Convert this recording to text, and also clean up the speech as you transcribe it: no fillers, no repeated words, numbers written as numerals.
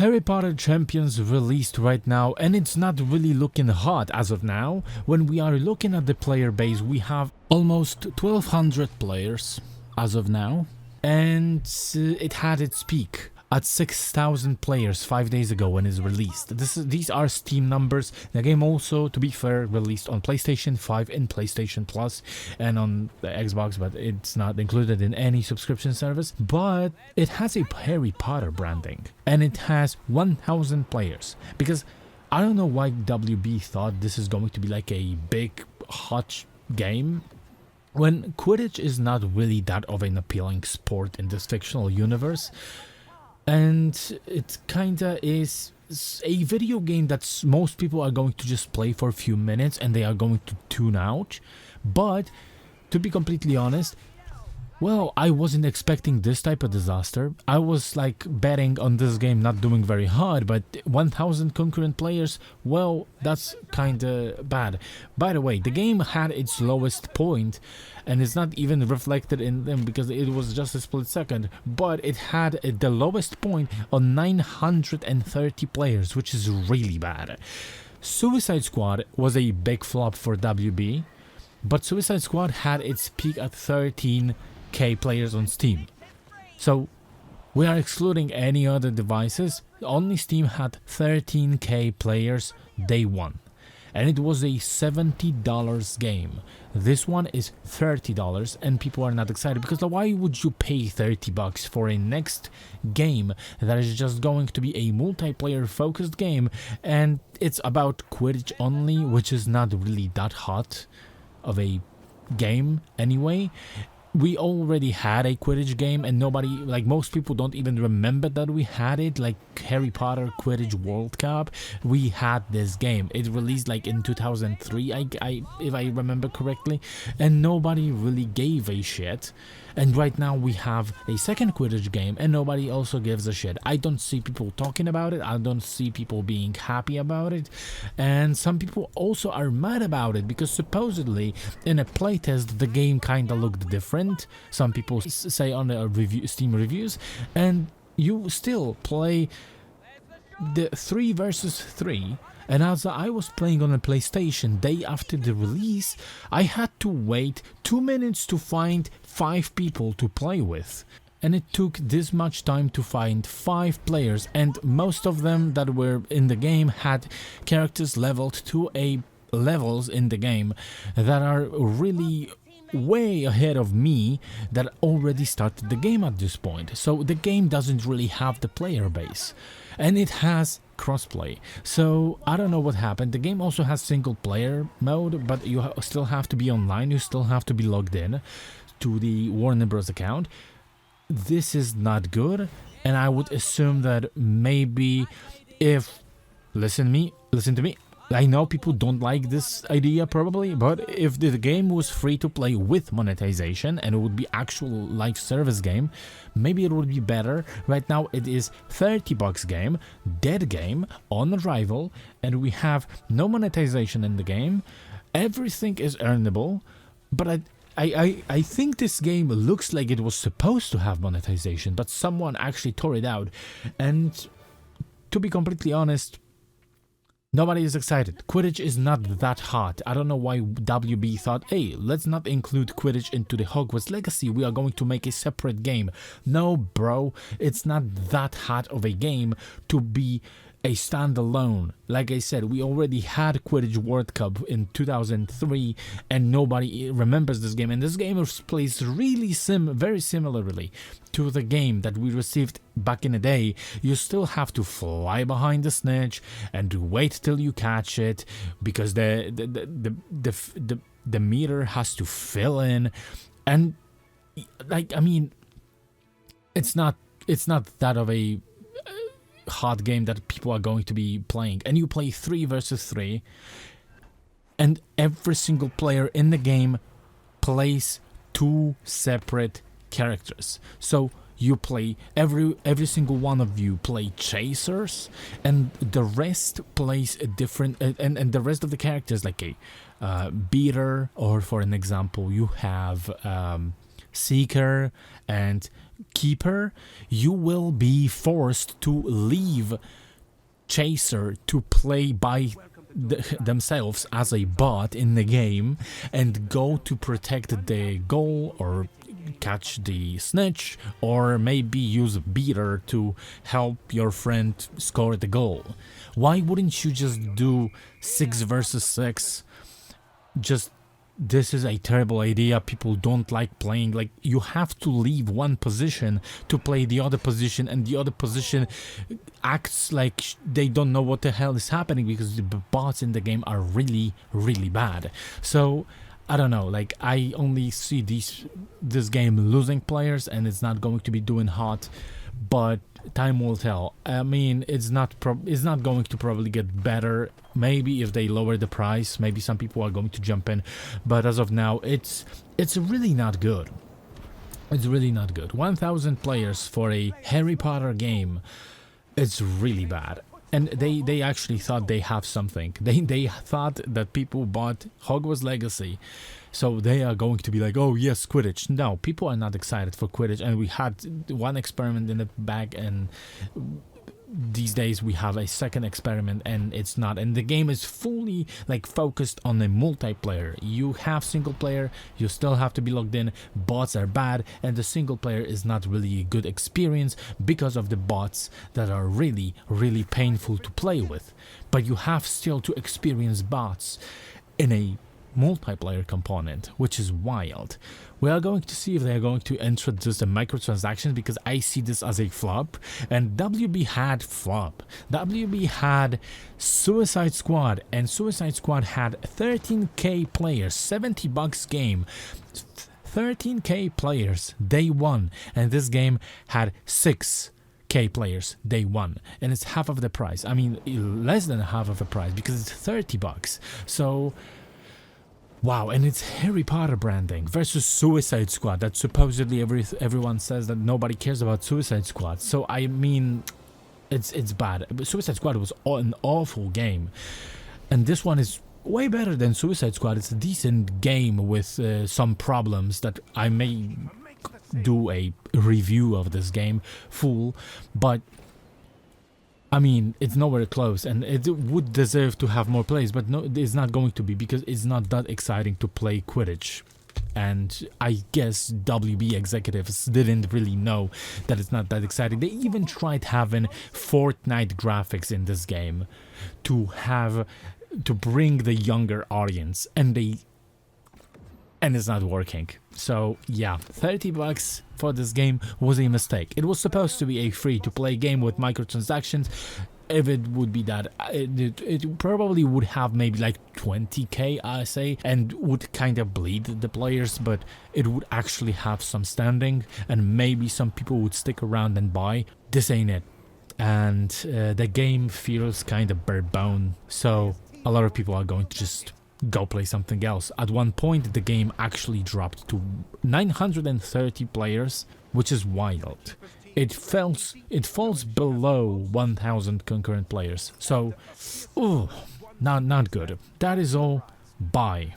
Harry Potter Champions released right now, and it's not really looking hot as of now. When we are looking at the player base, we have almost 1200 players as of now, and it had its peak at 6,000 players 5 days ago when it's released. These are Steam numbers. The game also, to be fair, released on PlayStation 5 and PlayStation Plus and on the Xbox, but it's not included in any subscription service. But it has a Harry Potter branding, and it has 1,000 players. Because I don't know why WB thought this is going to be like a big, hot game, when Quidditch is not really that of an appealing sport in this fictional universe. And it kinda is a video game that most people are going to just play for a few minutes and they are going to tune out. But to be completely honest, well, I wasn't expecting this type of disaster. I was like betting on this game not doing very hard, but 1,000 concurrent players, well, that's kinda bad. By the way, the game had its lowest point, and it's not even reflected in them because it was just a split second, but it had the lowest point on 930 players, which is really bad. Suicide Squad was a big flop for WB, but Suicide Squad had its peak at 13k players on Steam. So we are excluding any other devices. Only Steam had 13k players day one, and it was a $70 game. This one is $30, and people are not excited because why would you pay $30 for a next game that is just going to be a multiplayer focused game, and it's about Quidditch only, which is not really that hot of a game anyway. We already had a Quidditch game, and nobody, like most people, don't even remember that we had it. Like Harry Potter Quidditch World Cup, we had this game. It released like in 2003, if I remember correctly, and nobody really gave a shit. And right now we have a second Quidditch game, and nobody also gives a shit. I don't see people talking about it. I don't see people being happy about it, and some people also are mad about it because supposedly in a playtest the game kinda looked different. Some people say on the Steam reviews, and you still play the 3 versus 3. And as I was playing on a PlayStation day after the release, I had to wait 2 minutes to find 5 people to play with. And it took this much time to find 5 players, and most of them that were in the game had characters leveled to a levels in the game that are really way ahead of me that already started the game at this point. So the game doesn't really have the player base, and it has crossplay. So I don't know what happened. The game also has single player mode, but you still have to be online. You still have to be logged in to the Warner Bros account. This is not good, and I would assume that maybe if listen to me. I know people don't like this idea probably, but if the game was free to play with monetization and it would be actual live service game, maybe it would be better. Right now it is $30 game, dead game, on arrival, and we have no monetization in the game. Everything is earnable, but I think this game looks like it was supposed to have monetization, but someone actually tore it out, and to be completely honest, nobody is excited. Quidditch is not that hot. I don't know why WB thought, hey, let's not include Quidditch into the Hogwarts Legacy. We are going to make a separate game. No, bro, it's not that hot of a game to be a standalone. Like I said, we already had Quidditch World Cup in 2003, and nobody remembers this game. And this game plays really very similarly to the game that we received back in the day. You still have to fly behind the snitch and wait till you catch it because the meter has to fill in, and like I mean, it's not that of a hot game that people are going to be playing. And you play 3 versus 3, and every single player in the game plays 2 separate characters. So you play every single one of you play chasers, and the rest plays a different and the rest of the characters like a beater, or for an example you have Seeker and Keeper, you will be forced to leave Chaser to play by themselves as a bot in the game and go to protect the goal or catch the snitch, or maybe use a beater to help your friend score the goal. Why wouldn't you just do 6 versus 6? This is a terrible idea. People don't like playing. Like, you have to leave one position to play the other position, and the other position acts like they don't know what the hell is happening because the bots in the game are really, really bad. So I don't know, like, I only see this game losing players, and it's not going to be doing hot, but time will tell. I mean, it's not going to probably get better. Maybe if they lower the price, maybe some people are going to jump in, but as of now, it's really not good. It's really not good. 1,000 players for a Harry Potter game, it's really bad. And they actually thought they have something. They thought that people bought Hogwarts Legacy, so they are going to be like, oh yes, Quidditch. No, people are not excited for Quidditch, and we had one experiment in the bag, and these days we have a second experiment, and it's not. And the game is fully like focused on the multiplayer. You have single player, you still have to be logged in. Bots are bad, and the single player is not really a good experience because of the bots that are really, really painful to play with. But you have still to experience bots in a multiplayer component, which is wild. We are going to see if they are going to introduce the microtransactions, because I see this as a flop, and WB had flop. WB had Suicide Squad, and Suicide Squad had 13k players, $70 game, 13k players day one, and this game had 6k players day one, and it's half of the price. I mean, less than half of the price, because it's $30. So wow, and it's Harry Potter branding versus Suicide Squad that supposedly everyone says that nobody cares about Suicide Squad. So I mean, it's bad. Suicide Squad was an awful game, and this one is way better than Suicide Squad. It's a decent game with some problems that I may do a review of this game full, but I mean, it's nowhere close, and it would deserve to have more plays, but no, it's not going to be, because it's not that exciting to play Quidditch. And I guess WB executives didn't really know that it's not that exciting. They even tried having Fortnite graphics in this game to bring the younger audience, and it's not working. So yeah, $30 for this game was a mistake. It was supposed to be a free-to-play game with microtransactions. If it would be that, it probably would have maybe like 20k, I say, and would kind of bleed the players, but it would actually have some standing, and maybe some people would stick around and buy. This ain't it, and the game feels kind of bare bone, so a lot of people are going to just go play something else. At one point, the game actually dropped to 930 players, which is wild. It falls below 1,000 concurrent players. So, not good. That is all. Bye.